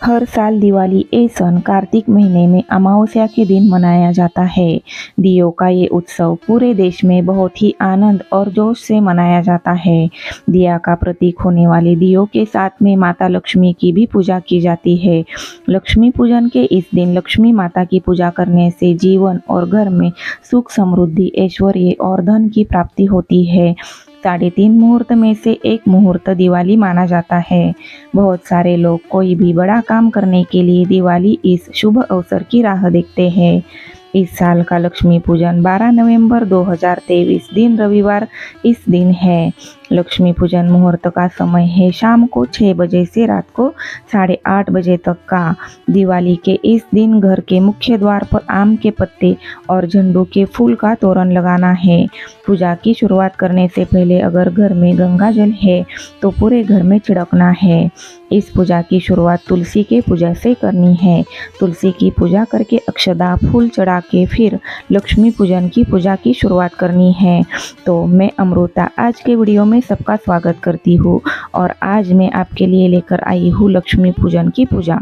हर साल दिवाली ये सन कार्तिक महीने में अमावस्या के दिन मनाया जाता है। दियों का ये उत्सव पूरे देश में बहुत ही आनंद और जोश से मनाया जाता है। दिया का प्रतीक होने वाले दियों के साथ में माता लक्ष्मी की भी पूजा की जाती है। लक्ष्मी पूजन के इस दिन लक्ष्मी माता की पूजा करने से जीवन और घर में सुख, समृद्धि, ऐश्वर्य और धन की प्राप्ति होती है। 3.5 मुहूर्त में से एक मुहूर्त दिवाली माना जाता है। बहुत सारे लोग कोई भी बड़ा काम करने के लिए दिवाली इस शुभ अवसर की राह देखते हैं। इस साल का लक्ष्मी पूजन 12 नवंबर 2023 दिन रविवार इस दिन है। लक्ष्मी पूजन मुहूर्त का समय है शाम को 6 बजे से रात को 8:30 बजे तक का। दिवाली के इस दिन घर के मुख्य द्वार पर आम के पत्ते और झंडू के फूल का तोरण लगाना है। पूजा की शुरुआत करने से पहले अगर घर में गंगा जल है तो पूरे घर में छिड़कना है। इस पूजा की शुरुआत तुलसी के पूजा से करनी है। तुलसी की पूजा करके अक्षदा फूल चढ़ा के फिर लक्ष्मी पूजन की पूजा की शुरुआत करनी है। तो मैं अमृता आज के वीडियो में सबका स्वागत करती हूँ और आज मैं आपके लिए लेकर आई हूँ लक्ष्मी पूजन की पूजा।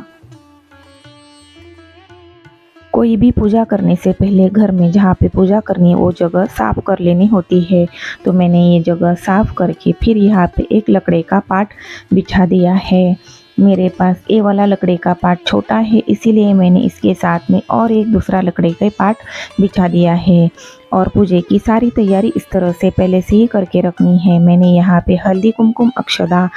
कोई भी पूजा करने से पहले घर में जहाँ पे पूजा करनी है वो जगह साफ कर लेनी होती है। तो मैंने ये जगह साफ करके फिर यहाँ पे एक लकड़े का पाट बिछा दिया है। मेरे पास ये वाला लकड़े का पाट छोटा है इसीलिए मैंने इसके साथ में और एक दूसरा लकड़े का पाट बिछा दिया है। और पूजे की सारी तैयारी इस तरह से पहले से ही करके रखनी है। मैंने यहाँ पे हल्दी, कुमकुम, अक्षदा,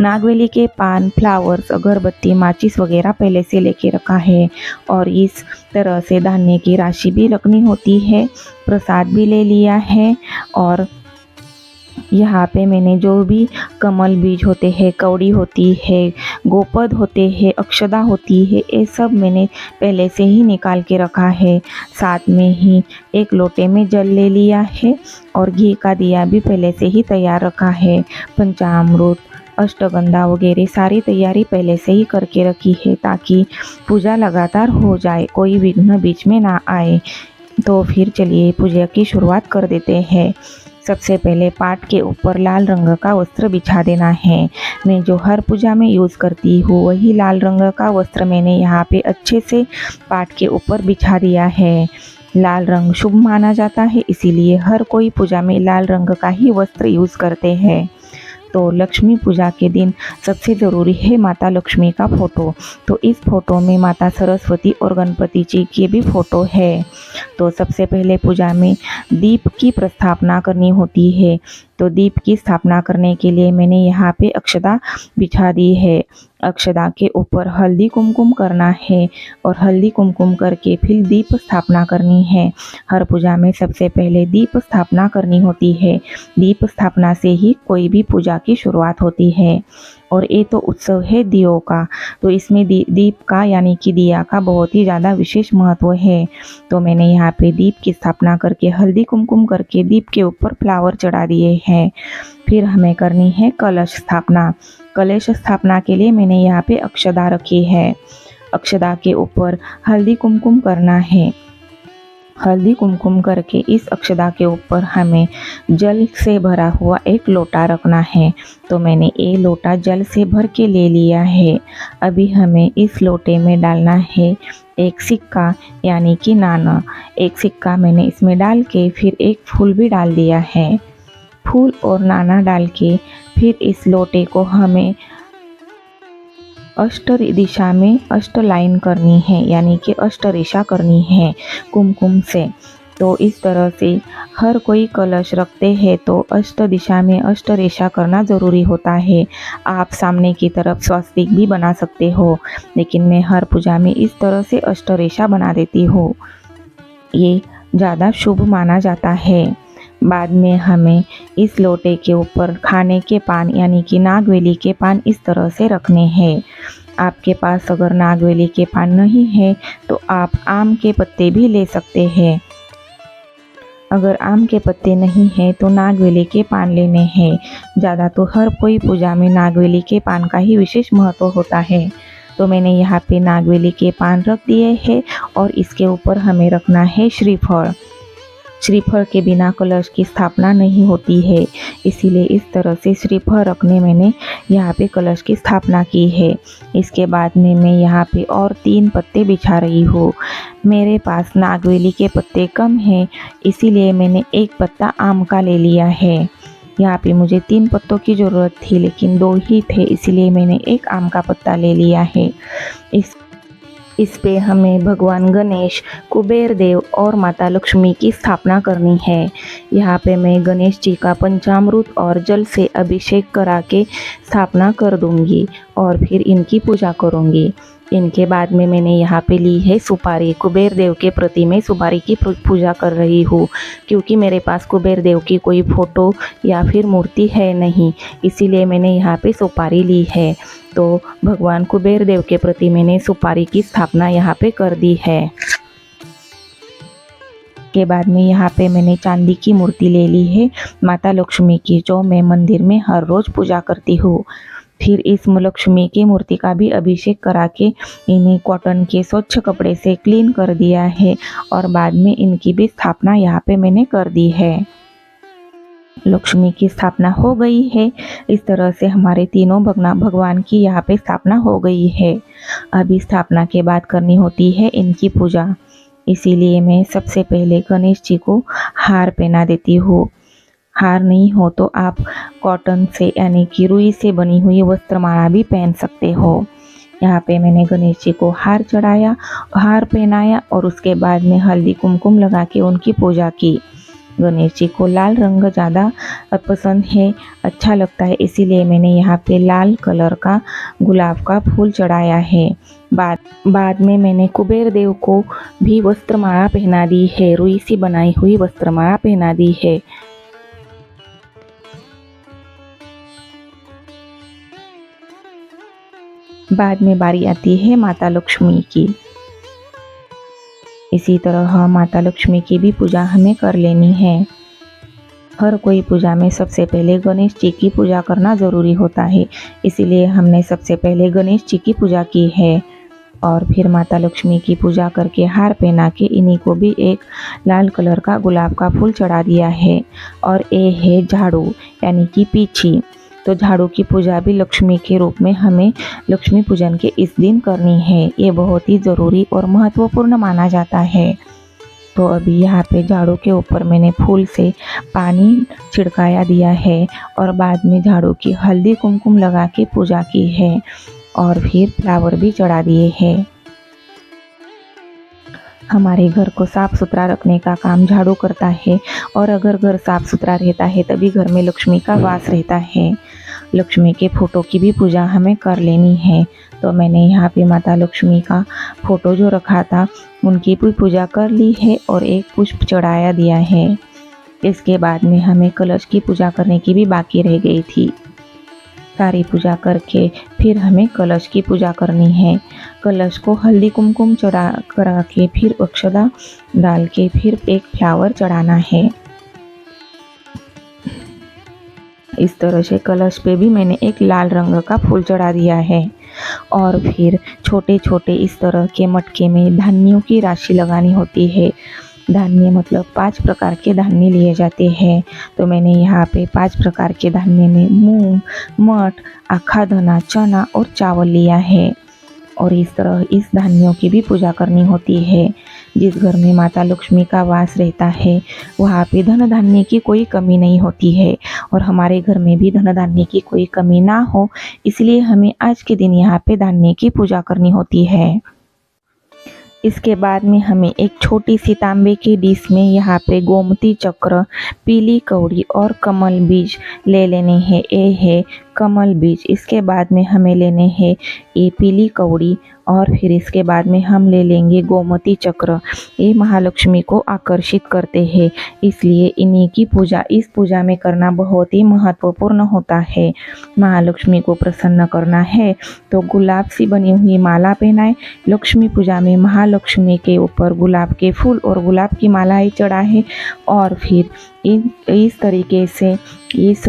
नागवेली के पान, फ्लावर्स, अगरबत्ती, माचिस वगैरह पहले से लेके रखा है। और इस तरह से धान्य की राशि भी रखनी होती है। प्रसाद भी ले लिया है। और यहाँ पे मैंने जो भी कमल बीज होते हैं, कौड़ी होती है, गोपद होते हैं, अक्षदा होती है, ये सब मैंने पहले से ही निकाल के रखा है। साथ में ही एक लोटे में जल ले लिया है और घी का दिया भी पहले से ही तैयार रखा है। पंचामृत, अष्टगंधा वगैरह सारी तैयारी पहले से ही करके रखी है ताकि पूजा लगातार हो जाए, कोई विघ्न बीच में ना आए। तो फिर चलिए पूजा की शुरुआत कर देते हैं। सबसे पहले पाट के ऊपर लाल रंग का वस्त्र बिछा देना है। मैं जो हर पूजा में यूज़ करती हूँ वही लाल रंग का वस्त्र मैंने यहाँ पे अच्छे से पाट के ऊपर बिछा दिया है। लाल रंग शुभ माना जाता है इसीलिए हर कोई पूजा में लाल रंग का ही वस्त्र यूज़ करते हैं। तो लक्ष्मी पूजा के दिन सबसे ज़रूरी है माता लक्ष्मी का फ़ोटो। तो इस फ़ोटो में माता सरस्वती और गणपति जी की भी फ़ोटो है। तो सबसे पहले पूजा में दीप की प्रस्थापना करनी होती है। तो दीप की स्थापना करने के लिए मैंने यहाँ पे अक्षदा बिछा दी है। अक्षदा के ऊपर हल्दी कुमकुम करना है और हल्दी कुमकुम करके फिर दीप स्थापना करनी है। हर पूजा में सबसे पहले दीप स्थापना करनी होती है। दीप स्थापना से ही कोई भी पूजा की शुरुआत होती है। और ये तो उत्सव है दियों का, तो इसमें दीप का यानी कि दिया का बहुत ही ज़्यादा विशेष महत्व है। तो मैंने यहाँ पे दीप की स्थापना करके हल्दी कुमकुम करके दीप के ऊपर फ्लावर चढ़ा दिए हैं। फिर हमें करनी है कलश स्थापना। कलश स्थापना के लिए मैंने यहाँ पे अक्षदा रखी है। अक्षदा के ऊपर हल्दी कुमकुम करना है। हल्दी कुमकुम करके इस अक्षदा के ऊपर हमें जल से भरा हुआ एक लोटा रखना है। तो मैंने ये लोटा जल से भर के ले लिया है। अभी हमें इस लोटे में डालना है एक सिक्का यानी कि नाना। एक सिक्का मैंने इसमें डाल के फिर एक फूल भी डाल दिया है। फूल और नाना डाल के फिर इस लोटे को हमें अष्ट दिशा में अष्ट लाइन करनी है यानी कि अष्ट रेखा करनी है कुमकुम से। तो इस तरह से हर कोई कलश रखते हैं तो अष्ट दिशा में अष्ट रेखा करना ज़रूरी होता है। आप सामने की तरफ स्वस्तिक भी बना सकते हो, लेकिन मैं हर पूजा में इस तरह से अष्ट रेखा बना देती हूँ। ये ज़्यादा शुभ माना जाता है। बाद में हमें इस लोटे के ऊपर खाने के पान यानी कि नागवेली के पान इस तरह से रखने हैं। आपके पास अगर नागवेली के पान नहीं है तो आप आम के पत्ते भी ले सकते हैं। अगर आम के पत्ते नहीं हैं तो नागवेली के पान लेने हैं। ज़्यादा तो हर कोई पूजा में नागवेली के पान का ही विशेष महत्व होता है। तो मैंने यहाँ पे नागवेली के पान रख दिए हैं और इसके ऊपर हमें रखना है श्रीफल। श्रीफल के बिना कलश की स्थापना नहीं होती है, इसीलिए इस तरह से श्रीफल रखने मैंने यहाँ पे कलश की स्थापना की है। इसके बाद में मैं यहाँ पे और 3 पत्ते बिछा रही हूँ। मेरे पास नागवेली के पत्ते कम हैं, इसीलिए मैंने 1 पत्ता आम का ले लिया है। यहाँ पे मुझे 3 पत्तों की ज़रूरत थी, लेकिन 2 ही थे, इसीलिए मैंने 1 आम का पत्ता ले लिया है। इस पे हमें भगवान गणेश, कुबेर देव और माता लक्ष्मी की स्थापना करनी है। यहाँ पे मैं गणेश जी का पंचामृत और जल से अभिषेक करा के स्थापना कर दूंगी और फिर इनकी पूजा करूंगी। इनके बाद में मैंने यहाँ पे ली है सुपारी। कुबेर देव के प्रति मैं सुपारी की पूजा कर रही हूँ, क्योंकि मेरे पास कुबेर देव की कोई फ़ोटो या फिर मूर्ति है नहीं, इसीलिए मैंने यहाँ पे सुपारी ली है। तो भगवान कुबेर देव के प्रति मैंने सुपारी की स्थापना यहाँ पे कर दी है। के बाद में यहाँ पे मैंने चांदी की मूर्ति ले ली है माता लक्ष्मी की, जो मैं मंदिर में हर रोज़ पूजा करती हूँ। फिर इस लक्ष्मी की मूर्ति का भी अभिषेक करा के इन्हें कॉटन के स्वच्छ कपड़े से क्लीन कर दिया है और बाद में इनकी भी स्थापना यहाँ पे मैंने कर दी है। लक्ष्मी की स्थापना हो गई है। इस तरह से हमारे तीनों भगवान की यहाँ पे स्थापना हो गई है। अभी स्थापना के बाद करनी होती है इनकी पूजा, इसीलिए मैं सबसे पहले गणेश जी को हार पहना देती हूँ। हार नहीं हो तो आप कॉटन से यानी कि रुई से बनी हुई वस्त्रमाला भी पहन सकते हो। यहाँ पे मैंने गणेश जी को हार चढ़ाया, हार पहनाया और उसके बाद में हल्दी कुमकुम लगा के उनकी पूजा की। गणेश जी को लाल रंग ज़्यादा पसंद है, अच्छा लगता है, इसीलिए मैंने यहाँ पे लाल कलर का गुलाब का फूल चढ़ाया है। बाद में मैंने कुबेर देव को भी वस्त्रमाला पहना दी है, रुई से बनाई हुई वस्त्रमाला पहना दी है। बाद में बारी आती है माता लक्ष्मी की। इसी तरह माता लक्ष्मी की भी पूजा हमें कर लेनी है। हर कोई पूजा में सबसे पहले गणेश जी की पूजा करना ज़रूरी होता है, इसीलिए हमने सबसे पहले गणेश जी की पूजा की है और फिर माता लक्ष्मी की पूजा करके हार पहना के इन्हीं को भी एक लाल कलर का गुलाब का फूल चढ़ा दिया है। और ये है झाड़ू यानी कि पीछी। तो झाड़ू की पूजा भी लक्ष्मी के रूप में हमें लक्ष्मी पूजन के इस दिन करनी है। ये बहुत ही ज़रूरी और महत्वपूर्ण माना जाता है। तो अभी यहाँ पे झाड़ू के ऊपर मैंने फूल से पानी छिड़काया दिया है और बाद में झाड़ू की हल्दी कुमकुम लगा के पूजा की है और फिर फ्लावर भी चढ़ा दिए हैं। हमारे घर को साफ़ सुथरा रखने का काम झाड़ू करता है और अगर घर साफ़ सुथरा रहता है तभी घर में लक्ष्मी का वास रहता है। लक्ष्मी के फ़ोटो की भी पूजा हमें कर लेनी है। तो मैंने यहाँ पे माता लक्ष्मी का फ़ोटो जो रखा था उनकी भी पूजा कर ली है और एक पुष्प चढ़ाया दिया है। इसके बाद में हमें कलश की पूजा करने की भी बाकी रह गई थी। सारी पूजा करके फिर हमें कलश की पूजा करनी है। कलश को हल्दी कुमकुम चढ़ा करा के फिर अक्षता डाल के फिर एक फ्लावर चढ़ाना है। इस तरह से कलश पे भी मैंने एक लाल रंग का फूल चढ़ा दिया है और फिर छोटे छोटे इस तरह के मटके में धान्यों की राशि लगानी होती है। धान्य मतलब 5 प्रकार के धान्य लिए जाते हैं। तो मैंने यहाँ पे 5 प्रकार के धान्य में मूंग, मठ, आखा धना, चना और चावल लिया है और इस तरह इस धान्यों की भी पूजा करनी होती है। जिस घर में माता लक्ष्मी का वास रहता है वहाँ पे धन धान्य की कोई कमी नहीं होती है और हमारे घर में भी धन धान्य की कोई कमी ना हो, इसलिए हमें आज के दिन यहाँ पे धान्य की पूजा करनी होती है। इसके बाद में हमें एक छोटी सी तांबे की डिश में यहाँ पे गोमती चक्र, पीली कौड़ी और कमल बीज ले लेने हैं। ये है कमल बीज। इसके बाद में हमें लेने हैं ये पीली कौड़ी और फिर इसके बाद में हम ले लेंगे गोमती चक्र। ये महालक्ष्मी को आकर्षित करते हैं, इसलिए इन्हीं की पूजा इस पूजा में करना बहुत ही महत्वपूर्ण होता है। महालक्ष्मी को प्रसन्न करना है तो गुलाब से बनी हुई माला पहनाए। लक्ष्मी पूजा में महालक्ष्मी के ऊपर गुलाब के फूल और गुलाब की मालाएं चढ़ाए और फिर इस तरीके से इस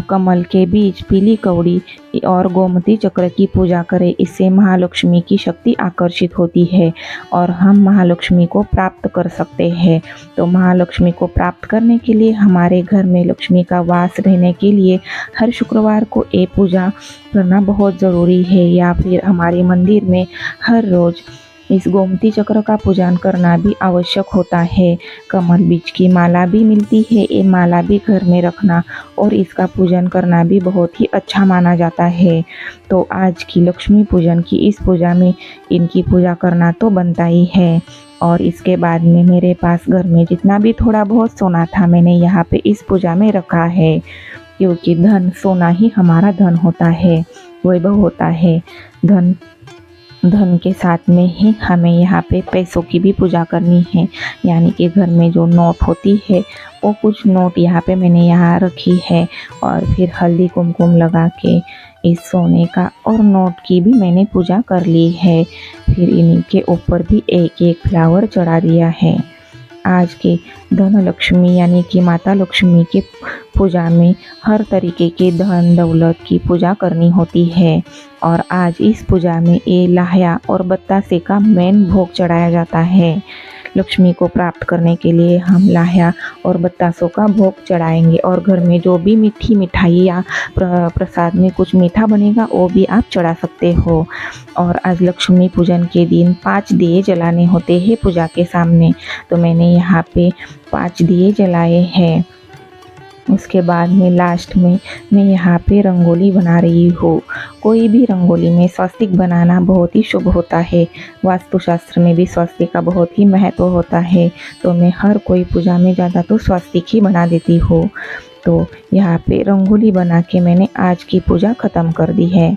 कमल के बीज, पीली कौड़ी और गोमती चक्र की पूजा करें। इससे महालक्ष्मी की शक्ति आकर्षित होती है और हम महालक्ष्मी को प्राप्त कर सकते हैं। तो महालक्ष्मी को प्राप्त करने के लिए, हमारे घर में लक्ष्मी का वास रहने के लिए हर शुक्रवार को ये पूजा करना बहुत ज़रूरी है, या फिर हमारे मंदिर में हर रोज़ इस गोमती चक्र का पूजन करना भी आवश्यक होता है। कमल बीज की माला भी मिलती है, ये माला भी घर में रखना और इसका पूजन करना भी बहुत ही अच्छा माना जाता है। तो आज की लक्ष्मी पूजन की इस पूजा में इनकी पूजा करना तो बनता ही है। और इसके बाद में मेरे पास घर में जितना भी थोड़ा बहुत सोना था, मैंने यहाँ पे इस पूजा में रखा है, क्योंकि धन, सोना ही हमारा धन होता है, वैभव होता है। धन के साथ में ही हमें यहाँ पे पैसों की भी पूजा करनी है, यानी कि घर में जो नोट होती है वो कुछ नोट यहाँ पे मैंने यहाँ रखी है, और फिर हल्दी कुमकुम लगा के इस सोने का और नोट की भी मैंने पूजा कर ली है। फिर इनके ऊपर भी एक एक फ्लावर चढ़ा दिया है। आज के धन लक्ष्मी यानी कि माता लक्ष्मी के पूजा में हर तरीके के धन दौलत की पूजा करनी होती है, और आज इस पूजा में ये लाह्या और बतासे का मेन भोग चढ़ाया जाता है। लक्ष्मी को प्राप्त करने के लिए हम लाह्या और बतासों का भोग चढ़ाएंगे, और घर में जो भी मीठी मिठाई या प्रसाद में कुछ मीठा बनेगा वो भी आप चढ़ा सकते हो। और आज लक्ष्मी पूजन के दिन 5 दिए जलाने होते हैं पूजा के सामने, तो मैंने यहाँ पे 5 दिए जलाए हैं। उसके बाद में लास्ट में मैं यहाँ पे रंगोली बना रही हूँ। कोई भी रंगोली में स्वस्तिक बनाना बहुत ही शुभ होता है। वास्तुशास्त्र में भी स्वस्तिक का बहुत ही महत्व होता है, तो मैं हर कोई पूजा में ज़्यादा तो स्वस्तिक ही बना देती हूँ। तो यहाँ पे रंगोली बना के मैंने आज की पूजा ख़त्म कर दी है।